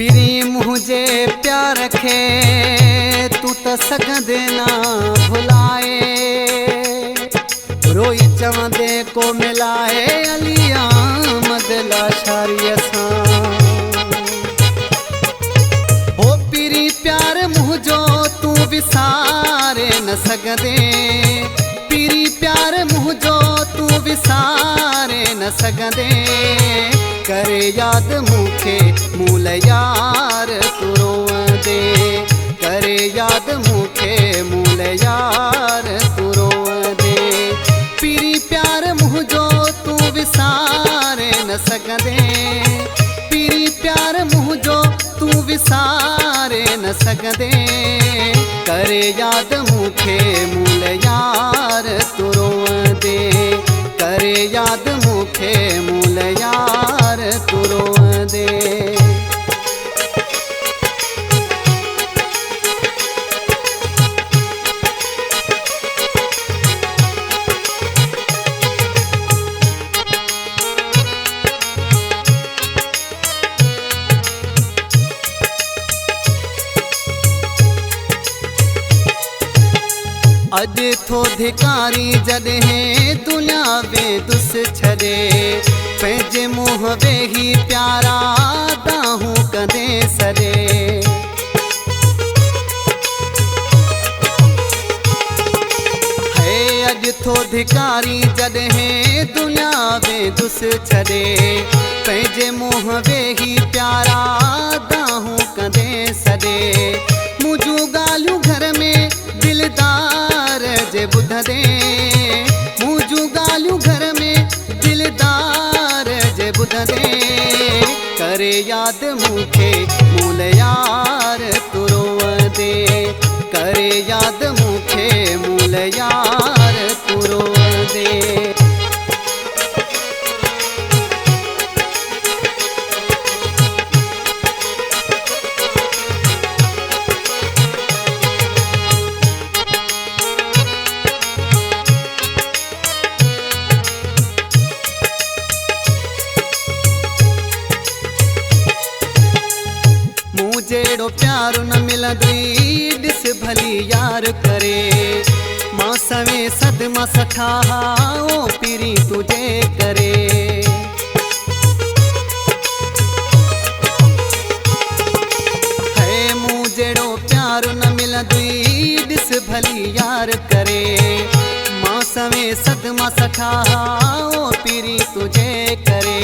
पिरी मुझे प्यार खे तू त सघंदे ना भुलाए, रोई चवंदे को मिलाए अलिया मदला शारीअ सां। हो पिरी प्यार मुझो तू विसारे न सघंदे, पिरी प्यार मुझो तू विसारे न सघंदे, करे याद मूंखे मूल यार तू रोवंदे, करे याद मूंखे मूल यार तू रोवंदे। पिरी प्यार मुझो तू विसारे न सघंदे, पिरी प्यार मुझो तू विसारे न सघंदे, करे याद मूंखे मूल यार तू रोवंदे, करे याद मूंखे मूल यार तू रोवंदे। अज थो धिकारी जॾहिं दुनिया वेदुस छॾे, पंहिंजे मुंह वेही प्यारा दाहूं कंदे सॾे। हे अज थो धिकारी जॾहिं दुनिया वेदुस छॾे, पंहिंजे मुंह वेही प्यारा दाहूं कंदे सॾे। मुंहिंजूं ॻाल्हियूं घर में दिलदार जे ॿुधंदे, मुंहिंजूं ॻाल्हियूं घर में दिलदार जे ॿुधंदे, करे याद मूंखे मूल यार तू रोवंदे, करे याद मूंखे मूल यार तू रोवंदे। जेड़ो प्यार न मिलंदई ॾिस भली यार करे, मां सवे सदमा सठाहा ओ पिरी तुझे करे। है मूं जेड़ो प्यार न मिलंदई ॾिस भली यार करे, मां सवे सदमा सठाहा ओ पिरी तुझे करे।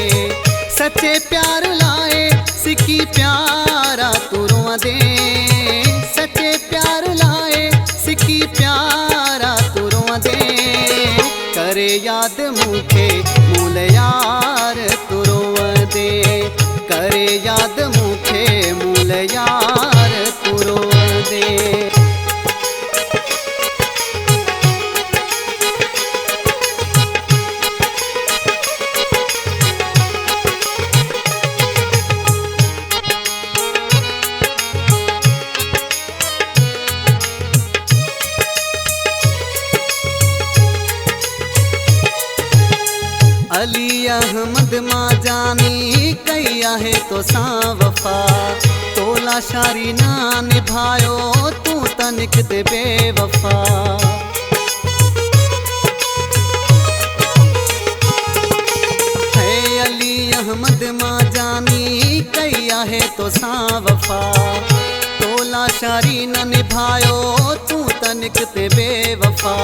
सच्चे प्यार लाए सिकी प्यारा तू रोवंदे, सच्चे प्यार लाए सिकी प्यारा तू रोवंदे, करे याद मूंखे मूल यार तू रोवंदे, करे याद मूंखे मूल यार तू रोवंदे। अली अहमद मां जानी कई आहे तो सां वफ़ा, तोला शारी ना निभायो तू त निकते बेवफ़ा। है अली अहमद मां जानी कई आहे तो सां वफ़ा, तोला शारी न निभायो तू त निकते बेवफ़ा।